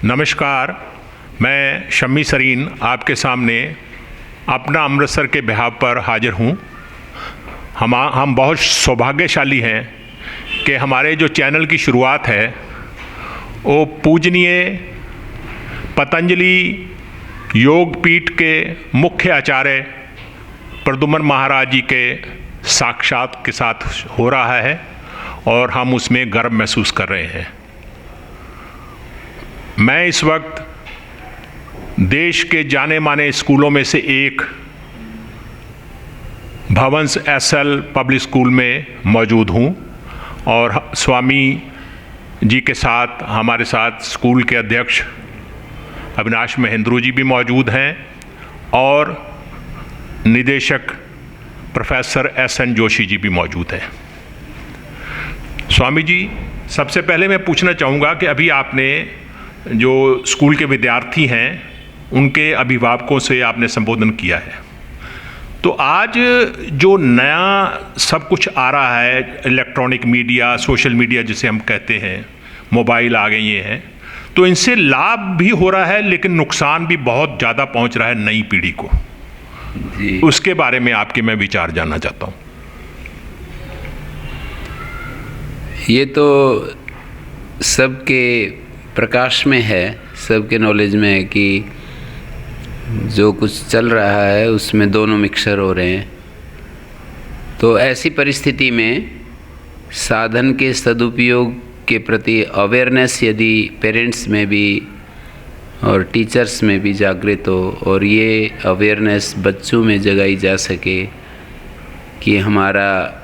नमस्कार, मैं शम्मी सरीन आपके सामने अपना अमृतसर के बिहाफ पर हाजिर हूँ। हम बहुत सौभाग्यशाली हैं कि हमारे जो चैनल की शुरुआत है वो पूजनीय पतंजलि योग पीठ के मुख्य आचार्य प्रद्युम्न महाराज जी के साक्षात के साथ हो रहा है और हम उसमें गर्व महसूस कर रहे हैं। मैं इस वक्त देश के जाने माने स्कूलों में से एक भवंस एसएल पब्लिक स्कूल में मौजूद हूँ और स्वामी जी के साथ हमारे साथ स्कूल के अध्यक्ष अविनाश महेंद्रू जी भी मौजूद हैं और निदेशक प्रोफेसर एसएन जोशी जी भी मौजूद हैं। स्वामी जी, सबसे पहले मैं पूछना चाहूँगा कि अभी आपने जो स्कूल के विद्यार्थी हैं उनके अभिभावकों से आपने संबोधन किया है, तो आज जो नया सब कुछ आ रहा है, इलेक्ट्रॉनिक मीडिया, सोशल मीडिया जिसे हम कहते हैं, मोबाइल आ गई हैं, तो इनसे लाभ भी हो रहा है लेकिन नुकसान भी बहुत ज़्यादा पहुंच रहा है नई पीढ़ी को जी। उसके बारे में आपके मैं विचार जानना चाहता हूं। ये तो सबके प्रकाश में है, सबके नॉलेज में है कि जो कुछ चल रहा है उसमें दोनों मिक्सर हो रहे हैं। तो ऐसी परिस्थिति में साधन के सदुपयोग के प्रति अवेयरनेस यदि पेरेंट्स में भी और टीचर्स में भी जागृत हो और ये अवेयरनेस बच्चों में जगाई जा सके कि हमारा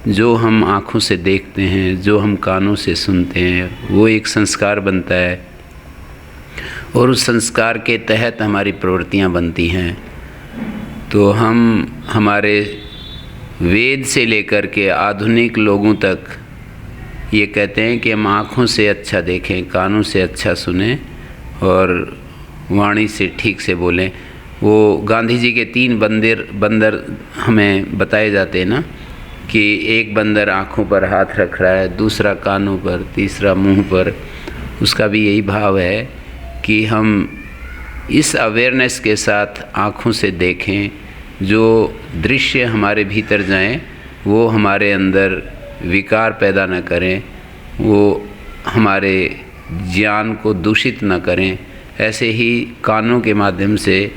जो हम आँखों से देखते हैं, जो हम कानों से सुनते हैं, वो एक संस्कार बनता है और उस संस्कार के तहत हमारी प्रवृत्तियाँ बनती हैं। तो हम हमारे वेद से लेकर के आधुनिक लोगों तक ये कहते हैं कि हम आँखों से अच्छा देखें, कानों से अच्छा सुनें और वाणी से ठीक से बोलें। वो गांधी जी के 3 बंदर हमें बताए जाते हैं ना, कि एक बंदर आँखों पर हाथ रख रहा है, दूसरा कानों पर, तीसरा मुंह पर। उसका भी यही भाव है कि हम इस अवेयरनेस के साथ आँखों से देखें, जो दृश्य हमारे भीतर जाएं वो हमारे अंदर विकार पैदा न करें, वो हमारे ज्ञान को दूषित न करें। ऐसे ही कानों के माध्यम से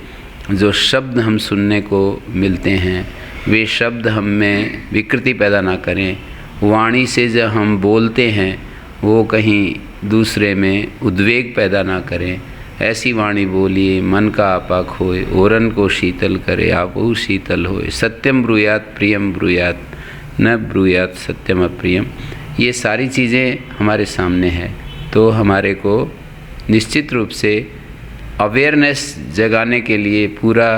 जो शब्द हम सुनने को मिलते हैं वे शब्द हम में विकृति पैदा ना करें। वाणी से जब हम बोलते हैं वो कहीं दूसरे में उद्वेग पैदा ना करें। ऐसी वाणी बोलिए मन का आपा खोए, ओरन को शीतल करे आपो शीतल होए। सत्यम ब्रूयात प्रियम ब्रूयात न ब्रूयात सत्यम अप्रियम। ये सारी चीज़ें हमारे सामने हैं, तो हमारे को निश्चित रूप से अवेयरनेस जगाने के लिए पूरा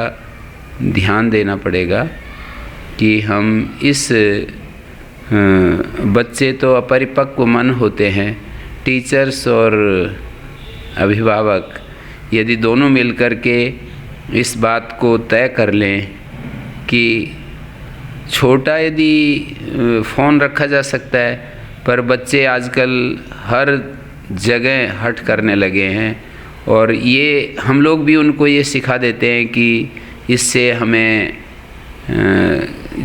ध्यान देना पड़ेगा कि हम इस बच्चे तो अपरिपक्व मन होते हैं, टीचर्स और अभिभावक यदि दोनों मिलकर के इस बात को तय कर लें कि छोटा यदि फ़ोन रखा जा सकता है, पर बच्चे आजकल हर जगह हट करने लगे हैं और ये हम लोग भी उनको ये सिखा देते हैं कि इससे हमें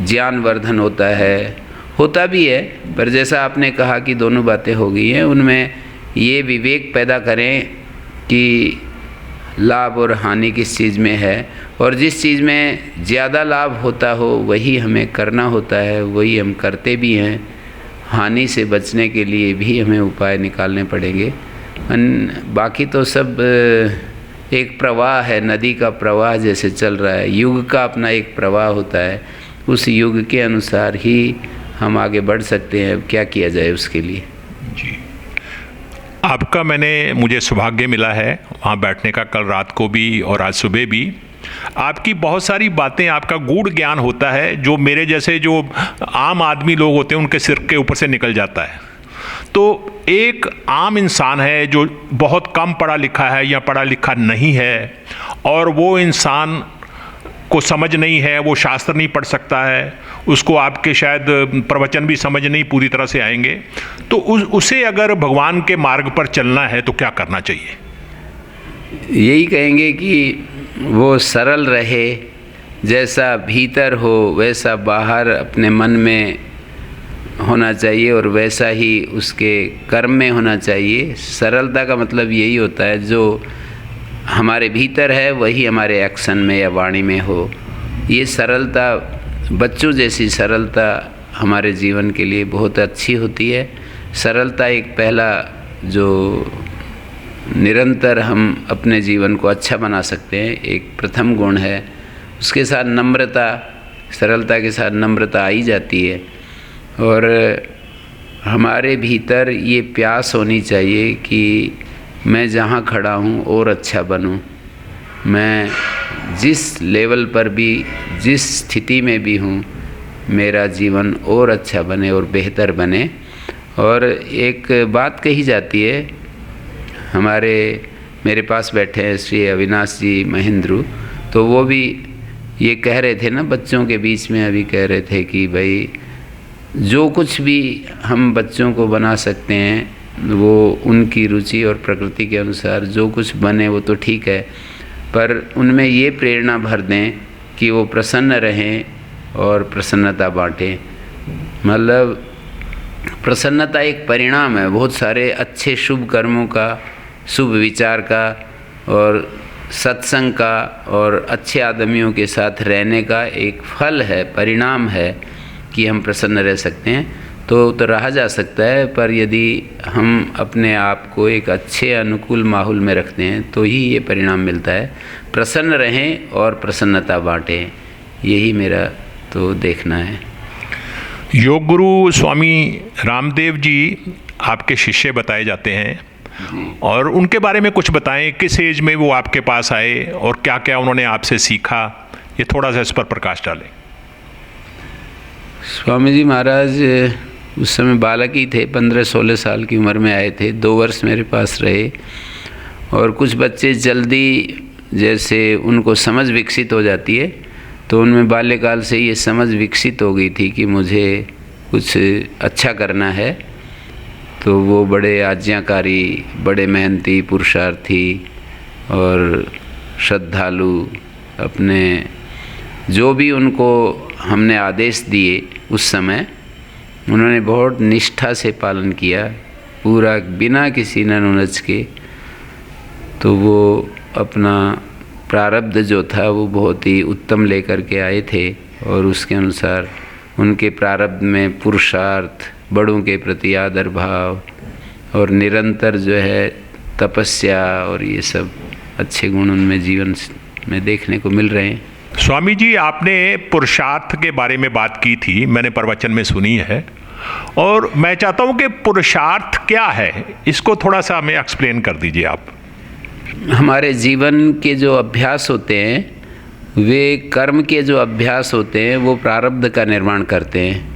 ज्ञानवर्धन होता भी है, पर जैसा आपने कहा कि दोनों बातें हो गई हैं, उनमें ये विवेक पैदा करें कि लाभ और हानि किस चीज़ में है और जिस चीज़ में ज़्यादा लाभ होता हो वही हमें करना होता है, वही हम करते भी हैं। हानि से बचने के लिए भी हमें उपाय निकालने पड़ेंगे। बाकी तो सब एक प्रवाह है, नदी का प्रवाह जैसे चल रहा है, युग का अपना एक प्रवाह होता है, उस युग के अनुसार ही हम आगे बढ़ सकते हैं। क्या किया जाए उसके लिए जी। आपका मुझे सौभाग्य मिला है वहाँ बैठने का, कल रात को भी और आज सुबह भी। आपकी बहुत सारी बातें, आपका गूढ़ ज्ञान होता है जो मेरे जैसे जो आम आदमी लोग होते हैं उनके सिर के ऊपर से निकल जाता है। तो एक आम इंसान है जो बहुत कम पढ़ा लिखा है या पढ़ा लिखा नहीं है और वो इंसान को समझ नहीं है, वो शास्त्र नहीं पढ़ सकता है, उसको आपके शायद प्रवचन भी समझ नहीं पूरी तरह से आएंगे, तो उसे अगर भगवान के मार्ग पर चलना है तो क्या करना चाहिए? यही कहेंगे कि वो सरल रहे, जैसा भीतर हो वैसा बाहर अपने मन में होना चाहिए और वैसा ही उसके कर्म में होना चाहिए। सरलता का मतलब यही होता है जो हमारे भीतर है वही हमारे एक्शन में या वाणी में हो। ये सरलता, बच्चों जैसी सरलता हमारे जीवन के लिए बहुत अच्छी होती है। सरलता एक पहला जो निरंतर हम अपने जीवन को अच्छा बना सकते हैं, एक प्रथम गुण है। उसके साथ नम्रता, सरलता के साथ नम्रता आई जाती है। और हमारे भीतर ये प्यास होनी चाहिए कि मैं जहाँ खड़ा हूँ और अच्छा बनूँ। मैं जिस लेवल पर भी, जिस स्थिति में भी हूँ, मेरा जीवन और अच्छा बने और बेहतर बने। और एक बात कही जाती है, मेरे पास बैठे हैं श्री अविनाश जी महेंद्रू, तो वो भी ये कह रहे थे ना, बच्चों के बीच में अभी कह रहे थे कि भाई जो कुछ भी हम बच्चों को बना सकते हैं वो उनकी रुचि और प्रकृति के अनुसार जो कुछ बने वो तो ठीक है, पर उनमें ये प्रेरणा भर दें कि वो प्रसन्न रहें और प्रसन्नता बांटें। मतलब प्रसन्नता एक परिणाम है बहुत सारे अच्छे शुभ कर्मों का, शुभ विचार का और सत्संग का और अच्छे आदमियों के साथ रहने का एक फल है, परिणाम है कि हम प्रसन्न रह सकते हैं। तो रहा जा सकता है, पर यदि हम अपने आप को एक अच्छे अनुकूल माहौल में रखते हैं तो ही ये परिणाम मिलता है। प्रसन्न रहें और प्रसन्नता बांटें, यही मेरा तो देखना है। योग गुरु स्वामी रामदेव जी आपके शिष्य बताए जाते हैं, और उनके बारे में कुछ बताएं। किस एज में वो आपके पास आए और क्या क्या उन्होंने आपसे सीखा, ये थोड़ा सा इस पर प्रकाश डालें। स्वामी जी महाराज उस समय बालक ही थे, 15-16 साल की उम्र में आए थे। 2 वर्ष मेरे पास रहे। और कुछ बच्चे जल्दी जैसे उनको समझ विकसित हो जाती है, तो उनमें बाल्यकाल से ये समझ विकसित हो गई थी कि मुझे कुछ अच्छा करना है। तो वो बड़े आज्ञाकारी, बड़े मेहनती, पुरुषार्थी और श्रद्धालु, अपने जो भी उनको हमने आदेश दिए उस समय उन्होंने बहुत निष्ठा से पालन किया, पूरा बिना किसी ननुनज के। तो वो अपना प्रारब्ध जो था वो बहुत ही उत्तम लेकर के आए थे, और उसके अनुसार उनके प्रारब्ध में पुरुषार्थ, बड़ों के प्रति आदर भाव और निरंतर जो है तपस्या और ये सब अच्छे गुण उनमें जीवन में देखने को मिल रहे हैं। स्वामी जी, आपने पुरुषार्थ के बारे में बात की थी, मैंने प्रवचन में सुनी है, और मैं चाहता हूँ कि पुरुषार्थ क्या है, इसको थोड़ा सा हमें एक्सप्लेन कर दीजिए आप। हमारे जीवन के जो अभ्यास होते हैं वे कर्म के जो अभ्यास होते हैं वो प्रारब्ध का निर्माण करते हैं।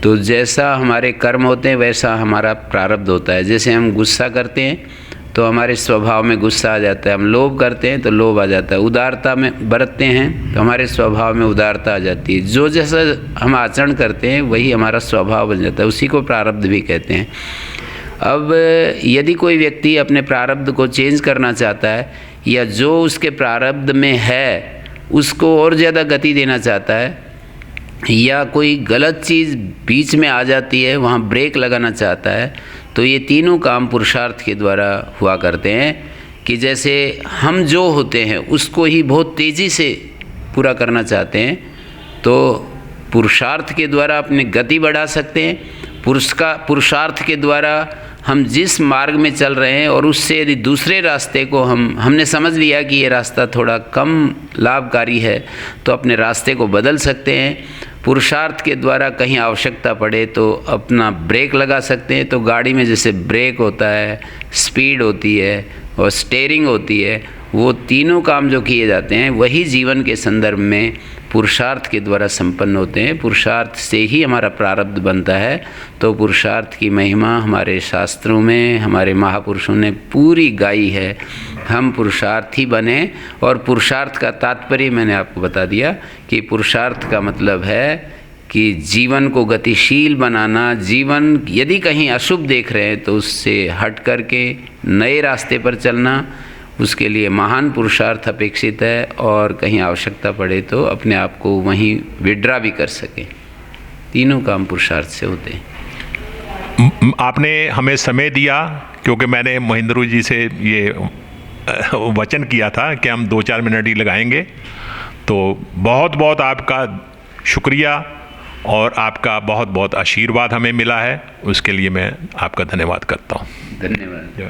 तो जैसा हमारे कर्म होते हैं वैसा हमारा प्रारब्ध होता है। जैसे हम गुस्सा करते हैं तो हमारे स्वभाव में गुस्सा आ जाता है, हम लोभ करते हैं तो लोभ आ जाता है, उदारता में बरतते हैं तो हमारे स्वभाव में उदारता आ जाती है। जो जैसा हम आचरण करते हैं वही हमारा स्वभाव बन जाता है, उसी को प्रारब्ध भी कहते हैं। अब यदि कोई व्यक्ति अपने प्रारब्ध को चेंज करना चाहता है या जो उसके प्रारब्ध में है उसको और ज़्यादा गति देना चाहता है, या कोई गलत चीज़ बीच में आ जाती है वहाँ ब्रेक लगाना चाहता है, तो ये तीनों काम पुरुषार्थ के द्वारा हुआ करते हैं। कि जैसे हम जो होते हैं उसको ही बहुत तेज़ी से पूरा करना चाहते हैं तो पुरुषार्थ के द्वारा अपनी गति बढ़ा सकते हैं। पुरुषार्थ के द्वारा हम जिस मार्ग में चल रहे हैं और उससे यदि दूसरे रास्ते को हमने समझ लिया कि ये रास्ता थोड़ा कम लाभकारी है तो अपने रास्ते को बदल सकते हैं। पुरुषार्थ के द्वारा कहीं आवश्यकता पड़े तो अपना ब्रेक लगा सकते हैं। तो गाड़ी में जैसे ब्रेक होता है, स्पीड होती है और स्टीयरिंग होती है, वो तीनों काम जो किए जाते हैं वही जीवन के संदर्भ में पुरुषार्थ के द्वारा संपन्न होते हैं। पुरुषार्थ से ही हमारा प्रारब्ध बनता है। तो पुरुषार्थ की महिमा हमारे शास्त्रों में हमारे महापुरुषों ने पूरी गाई है। हम पुरुषार्थी बने, और पुरुषार्थ का तात्पर्य मैंने आपको बता दिया कि पुरुषार्थ का मतलब है कि जीवन को गतिशील बनाना। जीवन यदि कहीं अशुभ देख रहे हैं तो उससे हट करके नए रास्ते पर चलना, उसके लिए महान पुरुषार्थ अपेक्षित है और कहीं आवश्यकता पड़े तो अपने आप को वहीं विड्रा भी कर सकें। तीनों काम पुरुषार्थ से होते हैं। आपने हमें समय दिया, क्योंकि मैंने महेंद्र जी से ये वचन किया था कि हम 2-4 मिनट ही लगाएंगे। तो बहुत बहुत आपका शुक्रिया और आपका बहुत बहुत आशीर्वाद हमें मिला है, उसके लिए मैं आपका धन्यवाद करता हूँ। धन्यवाद।